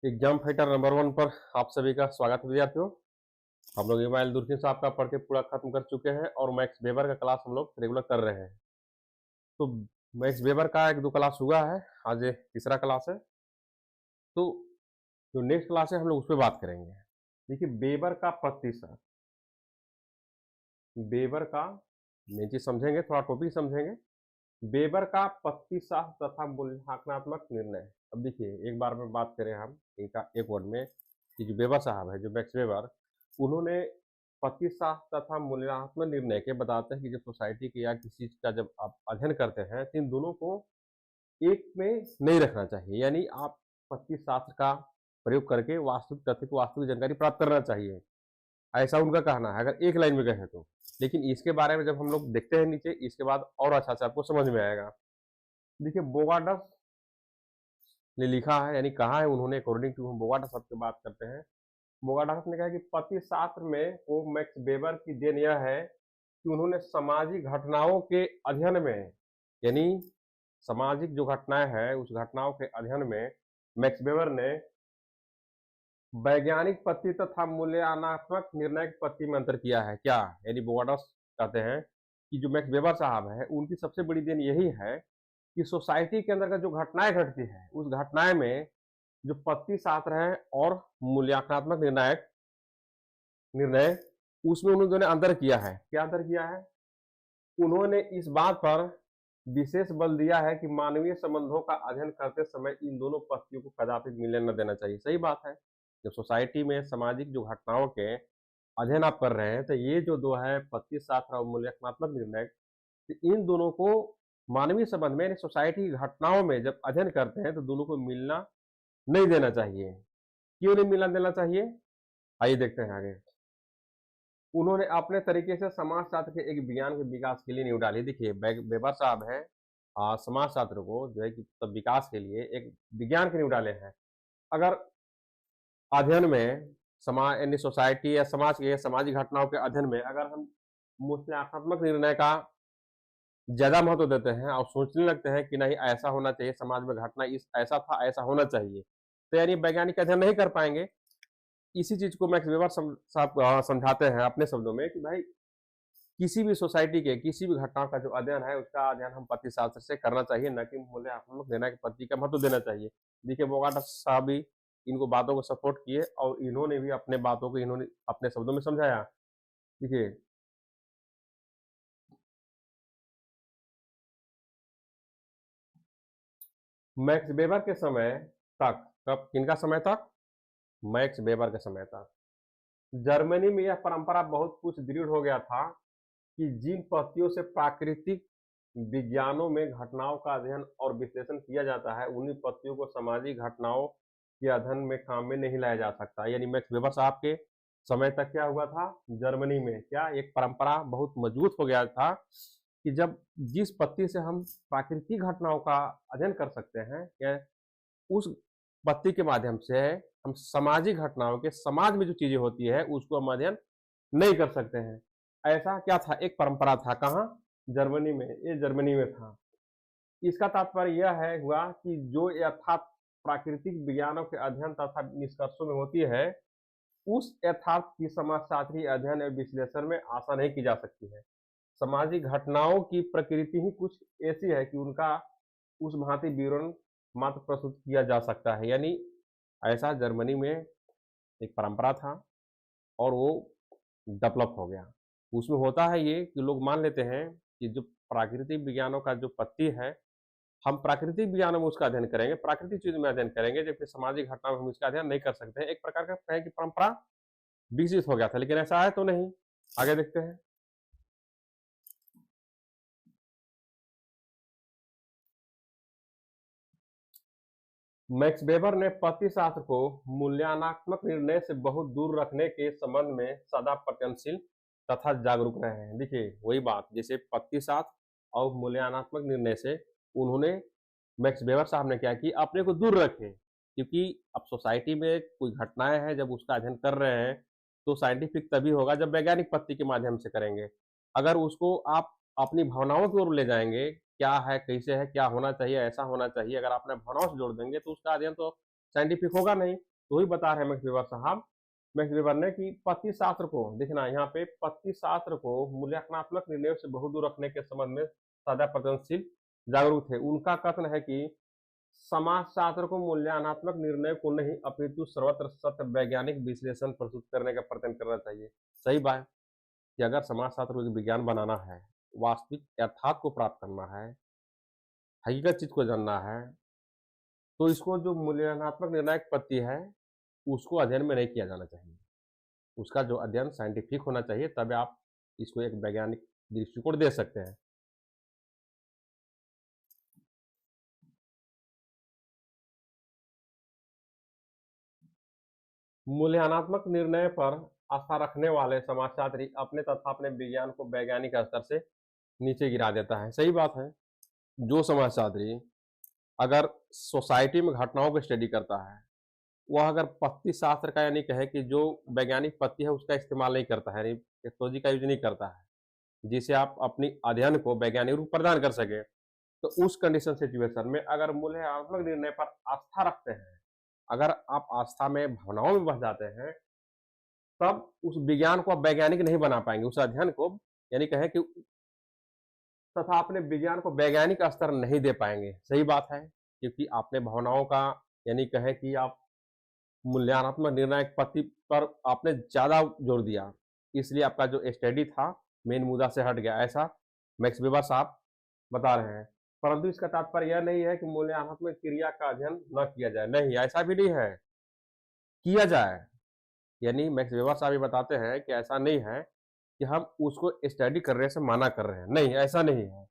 Exam fighter number 1 पर आप सभी का स्वागत है विद्यार्थियों। हम लोग इमाइल दूरबीन से आपका पढ़ के पूरा खत्म कर चुके हैं और मैक्स वेबर का क्लास हम लोग रेगुलर कर रहे हैं। तो मैक्स वेबर का 1-2 क्लास हुआ है, आज ये तीसरा क्लास है। तो जो नेक्स्ट क्लास है हम लोग उस पर बात करेंगे। देखिए, वेबर का प्रतिशत, वेबर का मेन चीज समझेंगे, थोड़ा टॉपिक समझेंगे। वेबर का प्रतिशत तथा मूल्यांकनात्मक निर्णय। अब देखिए, एक बार में बात करें हम इनका एक वर्ड में कि जो वेबर साहब है, जो मैक्स वेबर, उन्होंने प्रतिशत तथा मूल्यांकनात्मक निर्णय के बताते हैं कि जब सोसाइटी के या किसी चीज का जब आप अध्ययन करते हैं तो इन दोनों को एक में नहीं रखना चाहिए। यानी आप प्रतिशास्त्र का प्रयोग करके वास्तविक तथ्य को, वास्तविक जानकारी प्राप्त करना चाहिए, ऐसा उनका कहना है, अगर एक लाइन में कहें तो। लेकिन इसके बारे में जब हम लोग देखते हैं नीचे, इसके बाद और अच्छा से आपको समझ में आएगा। देखिए, बोगाडस ने लिखा है, यानी कहा है उन्होंने, अकॉर्डिंग टू, हम बोगाडस की बात करते हैं। बोगाडस ने कहा कि प्रतिशास्त्र में वो मैक्स वेबर की देन यह है कि उन्होंने सामाजिक घटनाओं के अध्ययन में, यानी सामाजिक जो घटनाएं हैं उस घटनाओं के अध्ययन में मैक्स वेबर ने वैज्ञानिक पद्धति तथा मूल्यांकनात्मक निर्णय की पद्धति में अंतर किया है। क्या, यानी बोगाडस कहते हैं कि जो मैक्स वेबर साहब है उनकी सबसे बड़ी देन यही है कि सोसाइटी के अंदर का जो घटनाएं घटती है उस घटनाएं में जो पद्धति शास्त्र है और मूल्यांकनात्मक निर्णय, उसमें उन्होंने अंतर किया है। क्या अंतर किया है? उन्होंने इस बात पर विशेष बल दिया है कि मानवीय संबंधों का अध्ययन करते समय इन दोनों पद्धतियों को कदापि मिलने न देना चाहिए। सही बात है। जब सोसाइटी में सामाजिक जो घटनाओं के अध्ययन आप कर रहे हैं तो ये जो दो है, पद्धति शास्त्र और मूल्यांकनात्मक निर्णय, तो इन दोनों को मानवीय संबंध में, सोसाइटी की घटनाओं में जब अध्ययन करते हैं तो दोनों को मिलना नहीं देना चाहिए। क्यों नहीं मिलना देना चाहिए, आइए देखते हैं आगे। उन्होंने अपने तरीके से समाजशास्त्र के एक विज्ञान के विकास के लिए नींव डाली। देखिए, वेबर साहब है समाजशास्त्र को जो है कि तब विकास के लिए एक विज्ञान के नींव डाले हैं। अगर अध्ययन में समाज, यानी सोसाइटी या समाज के सामाजिक घटनाओं के अध्ययन में अगर हम मूल्यांकनात्मक निर्णय का ज्यादा महत्व देते हैं और सोचने लगते हैं कि नहीं ऐसा होना चाहिए, समाज में घटना इस ऐसा था, ऐसा होना चाहिए, तो यानी वैज्ञानिक अध्ययन नहीं कर पाएंगे। इसी चीज को मैक्स वेबर साहब समझाते हैं अपने शब्दों में कि भाई, किसी भी सोसाइटी के किसी भी घटना का जो अध्ययन है उसका अध्ययन हम पद्धतिशास्त्र से करना चाहिए, न कि मूल्यांकनात्मक निर्णय की पद्धति का महत्व देना चाहिए। देखिए, बोगाटा साहब भी इनको बातों को सपोर्ट किए और इन्होंने भी अपने बातों को इन्होंने अपने शब्दों में समझाया। देखिए, मैक्स वेबर के समय तक, कब, किनका समय तक? मैक्स वेबर के समय तक जर्मनी में यह परंपरा बहुत कुछ दृढ़ हो गया था कि जिन पद्धतियों से प्राकृतिक विज्ञानों में घटनाओं का अध्ययन और विश्लेषण किया जाता है, उन्हीं पद्धतियों को सामाजिक घटनाओं के अध्ययन में काम में नहीं लाया जा सकता। यानी मैक्स वेबर साहब के समय तक क्या हुआ था, जर्मनी में क्या एक परंपरा बहुत मजबूत हो गया था कि जब जिस पद्धति से हम प्राकृतिक घटनाओं का अध्ययन कर सकते हैं, या उस पद्धति के माध्यम से हम सामाजिक घटनाओं के, समाज में जो चीजें होती है उसको हम अध्ययन नहीं कर सकते हैं। ऐसा क्या था, एक परंपरा था, कहाँ? जर्मनी में। ये जर्मनी में था। इसका तात्पर्य यह है हुआ कि जो यथार्थ प्राकृतिक विज्ञानों के अध्ययन तथा निष्कर्षों में होती है, उस यथार्थ की समाजशास्त्रीय अध्ययन और विश्लेषण में आशा नहीं की जा सकती है। सामाजिक घटनाओं की प्रकृति ही कुछ ऐसी है कि उनका उस भांति विवरण मात्र प्रस्तुत किया जा सकता है। यानी ऐसा जर्मनी में एक परंपरा था और वो डेवलप हो गया। उसमें होता है ये कि लोग मान लेते हैं कि जो प्राकृतिक विज्ञानों का जो पद्धति है, हम प्राकृतिक विज्ञानों में उसका अध्ययन करेंगे, प्राकृतिक चीज में अध्ययन करेंगे, जबकि सामाजिक घटना में हम इसका अध्ययन नहीं कर सकते हैं। एक प्रकार का कहें कि परंपरा विकसित हो गया था, लेकिन ऐसा है तो नहीं। आगे देखते हैं। मैक्स वेबर ने पद्धतिशास्त्र को मूल्यांकनात्मक निर्णय से बहुत दूर रखने के संबंध में सदा प्रयत्नशील तथा जागरूक रहे हैं। देखिए, वही बात, जैसे पद्धतिशास्त्र और मूल्यांकनात्मक निर्णय से उन्होंने, मैक्स वेबर साहब ने क्या कि अपने को दूर रखे, क्योंकि अब सोसाइटी में कोई घटनाएं हैं, जब उसका अध्ययन कर रहे हैं तो साइंटिफिक तभी होगा जब वैज्ञानिक पद्धति के माध्यम से करेंगे। अगर उसको आप अपनी भावनाओं की ओर ले जाएंगे, क्या है, कैसे है, क्या होना चाहिए, ऐसा होना चाहिए, अगर आपने भावनाओं से जोड़ देंगे तो उसका अध्ययन तो साइंटिफिक होगा नहीं। तो वही बता रहे हैं मैक्स वेबर साहब, मैक्स वेबर ने, कि पत्ती शास्त्र को देखना, यहाँ पे पत्ती शास्त्र को मूल्यांकनात्मक निर्णयों से बहुत दूर रखने के संबंध में सदा प्रयत्नशील जागरूक थे। उनका कथन है कि समाज शास्त्र को मूल्यांकनात्मक निर्णय को नहीं अपितु सर्वत्र सत्य वैज्ञानिक विश्लेषण प्रस्तुत करने का प्रयत्न करना चाहिए। सही बात कि अगर समाज शास्त्र को विज्ञान बनाना है, वास्तविक यथार्थ को प्राप्त करना है, हकीकत चीज को जानना है, तो इसको जो मूल्यांकनात्मक निर्णायक पत्ती है उसको अध्ययन में नहीं किया जाना चाहिए। उसका जो अध्ययन साइंटिफिक होना चाहिए, तब आप इसको एक वैज्ञानिक दृष्टिकोण दे सकते हैं। मूल्यांकनात्मक निर्णय पर आस्था रखने वाले समाजशास्त्री अपने तथा अपने विज्ञान को वैज्ञानिक स्तर से नीचे गिरा देता है। सही बात है। जो समाजशास्त्री अगर सोसाइटी में घटनाओं को स्टडी करता है, वह अगर पत्ती शास्त्र का यानी कहे कि जो वैज्ञानिक पत्ती है उसका इस्तेमाल नहीं करता है, टेक्नोलॉजी का यूज नहीं करता है, जिसे आप अपनी अध्ययन को वैज्ञानिक रूप प्रदान कर सके, तो उस कंडीशन सिचुएशन में अगर मूल्यांकनात्मक निर्णय पर आस्था रखते हैं, अगर आप आस्था में भावनाओं में बह जाते हैं, तब उस विज्ञान को आप वैज्ञानिक नहीं बना पाएंगे, उस अध्ययन को यानी कहे कि तथा अपने विज्ञान को वैज्ञानिक स्तर नहीं दे पाएंगे। सही बात है, क्योंकि आपने भावनाओं का यानी कहे कि आप मूल्यांकनात्मक निर्णायक पत्ती पर आपने ज्यादा जोर दिया, इसलिए आपका जो स्टडी था मेन मुद्दा से हट गया, ऐसा मैक्स वेबर साहब बता रहे हैं। परंतु इसका तात्पर्य यह नहीं है कि मूल्यांकनात्मक क्रिया का अध्ययन न किया जाए, नहीं, ऐसा भी नहीं है, किया जाए। यानी मैक्स वेबर साहब ये बताते हैं कि ऐसा नहीं है कि हम उसको स्टडी करने से मना कर रहे हैं, नहीं, ऐसा नहीं है।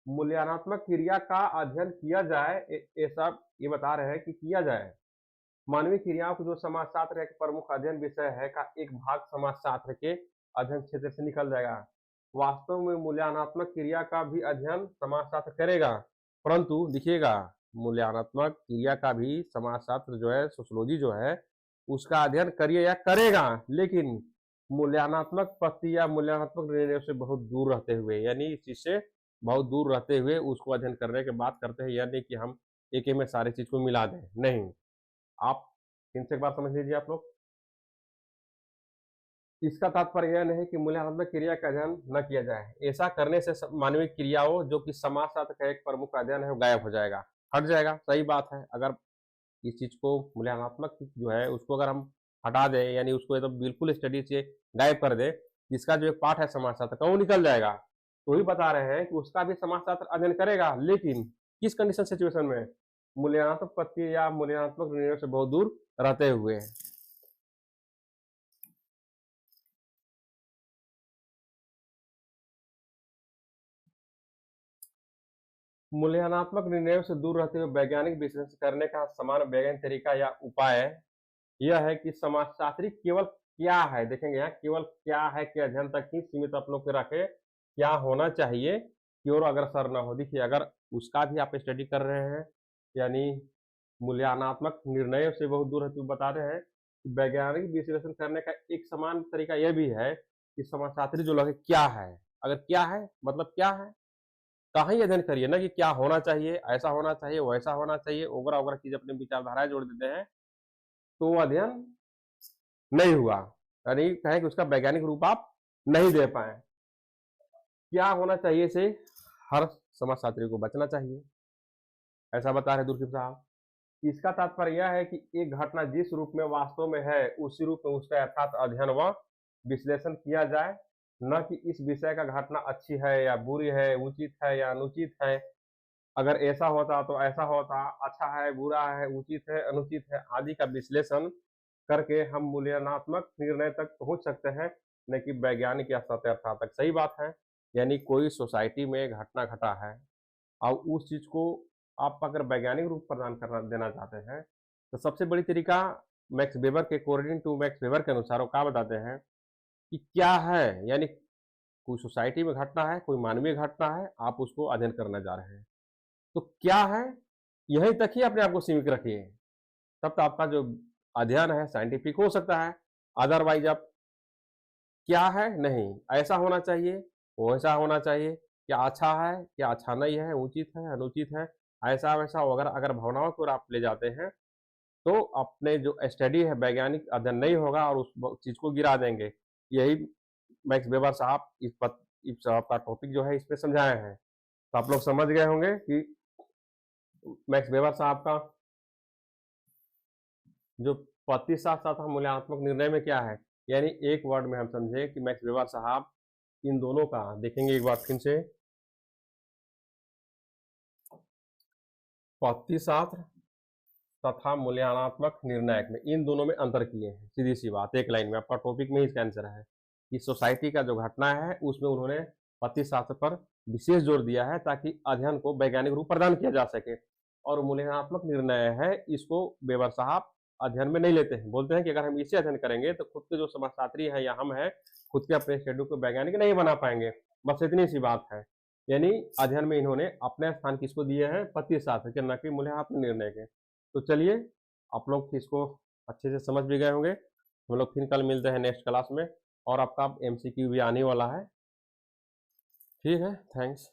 मूल्यांकनात्मक क्रिया का अध्ययन किया जाए, ऐसा ये बता रहे हैं कि किया जाए। मानवीय क्रियाओं को जो समाजशास्त्र एक प्रमुख अध्ययन विषय है का एक भाग समाजशास्त्र के अध्ययन क्षेत्र से निकल जाएगा। वास्तव में मूल्यांकनात्मक क्रिया का भी अध्ययन समाजशास्त्र करेगा, परंतु देखिएगा, मूल्यांकनात्मक क्रिया का भी समाजशास्त्र जो है, सोशियोलॉजी जो है, उसका अध्ययन करिए या करेगा, लेकिन मूल्यांकनात्मक पत्ती या मूल्यांकनात्मक निर्णयों से बहुत दूर रहते हुए, यानी इस चीज से बहुत दूर रहते हुए उसको अध्ययन करने के बात करते हैं। यानी कि हम एक ही में सारी चीज को मिला दें, नहीं। आप इनसे एक बात समझ लीजिए आप लोग, इसका तात्पर्य यह नहीं कि मूल्यांकनात्मक क्रिया का अध्ययन न किया जाए। ऐसा करने से मानवीय क्रियाओं जो कि समाजशास्त्र का एक प्रमुख अध्ययन है वो गायब हो जाएगा, हट जाएगा। सही बात है। अगर इस चीज को मूल्यांकनात्मक जो है उसको अगर हम हटा दें, यानी उसको एकदम बिल्कुल स्टडी से गायब कर दे, जिसका जो एक पार्ट है समाजशास्त्र का वो निकल जाएगा। तो ही बता रहे हैं कि उसका भी समाजशास्त्र अध्ययन करेगा, लेकिन किस कंडीशन सिचुएशन में, मूल्यांकनात्मक पत्ती या मूल्यांकनात्मक निर्णयों से बहुत दूर रहते हुए। मूल्यांकनात्मक निर्णयों से दूर रहते हुए वैज्ञानिक विश्लेषण करने का समान वैज्ञानिक तरीका या उपाय यह है कि समाजशास्त्री केवल क्या है, देखेंगे यहाँ केवल क्या है के अध्ययन तक ही सीमित अपनों के रखे, क्या होना चाहिए की ओर अग्रसर न हो। देखिए, अगर उसका भी आप स्टडी कर रहे हैं, यानी मूल्यांकनात्मक निर्णयों से बहुत दूर रहते हुए बता रहे हैं, वैज्ञानिक विश्लेषण करने का एक समान तरीका यह भी है कि समाजशास्त्री जो लगे क्या है, अगर क्या है मतलब क्या है, कहाँ ही अध्ययन करिए ना कि क्या होना चाहिए, ऐसा होना चाहिए, वैसा होना चाहिए, ओगरा ओगरा चीज अपनी विचारधाराएं जोड़ देते हैं, तो वो अध्ययन नहीं हुआ, यानी कहें कि उसका वैज्ञानिक रूप आप नहीं दे पाए। क्या होना चाहिए से हर समाजशास्त्री को बचना चाहिए, ऐसा बता रहे दुर्गेश साहब। इसका तात्पर्य यह है कि एक घटना जिस रूप में वास्तव में है, उसी रूप में उसका यथार्थ अध्ययन व विश्लेषण किया जाए, न कि इस विषय का घटना अच्छी है या बुरी है, उचित है या अनुचित है, अगर ऐसा होता तो ऐसा होता, अच्छा है, बुरा है, उचित है, अनुचित है आदि का विश्लेषण करके हम मूल्यांकनात्मक निर्णय तक पहुंच सकते हैं, न कि वैज्ञानिक या सत्यता तक। सही बात है। यानी कोई सोसाइटी में घटना घटा है और उस चीज को आप अगर वैज्ञानिक रूप प्रदान करना देना चाहते हैं, तो सबसे बड़ी तरीका मैक्स वेबर के अकॉर्डिंग टू मैक्स वेबर के अनुसार वो क्या बताते हैं कि क्या है, यानी कोई सोसाइटी में घटना है, कोई मानवीय घटना है, आप उसको अध्ययन करने जा रहे हैं, तो क्या है यहीं तक ही अपने आप को सीमित रखिए, तब तो आपका जो अध्ययन है साइंटिफिक हो सकता है। अदरवाइज आप क्या है, नहीं, ऐसा होना चाहिए, वैसा होना चाहिए, क्या अच्छा है, क्या अच्छा नहीं है, उचित है, अनुचित है, ऐसा वैसा, अगर भावनाओं को आप ले जाते हैं, तो अपने जो स्टडी है वैज्ञानिक अध्ययन नहीं होगा और उस चीज को गिरा देंगे। यही मैक्स वेबर साहब इस आपका टॉपिक जो है इस पे समझाए हैं। तो आप लोग समझ गए होंगे कि मैक्स वेबर साहब का जो प्रतिशात तथा मूल्यांकनात्मक निर्णय में क्या है, यानी एक वर्ड में हम समझे कि मैक्स वेबर साहब इन दोनों का देखेंगे एक बार फिर से, प्रतिशात तथा मूल्यांकनात्मक निर्णायक में इन दोनों में अंतर किए हैं। सीधी सी बात, एक लाइन में आपका टॉपिक में ही इसका आंसर है कि सोसाइटी का जो घटना है उसमें उन्होंने प्रतिशास्त्र पर विशेष जोर दिया है ताकि अध्ययन को वैज्ञानिक रूप प्रदान किया जा सके। और मूल्यांकनात्मक निर्णय है, इसको वेबर साहब अध्ययन में नहीं लेते हैं। बोलते हैं कि अगर हम इसे अध्ययन करेंगे तो खुद के जो समाजशास्त्री है या हम है, खुद के अपने शेड्यूल को वैज्ञानिक नहीं बना पाएंगे। बस इतनी सी बात है। यानी अध्ययन में इन्होंने अपने स्थान किसको दिए हैं, प्रतिशास्त्र के, न कि मूल्यांकनात्मक निर्णय के। तो चलिए, आप लोग इसको अच्छे से समझ भी गए होंगे। हम लोग फिर कल मिलते हैं नेक्स्ट क्लास में, और आपका एमसीक्यू भी आने वाला है। ठीक है, थैंक्स।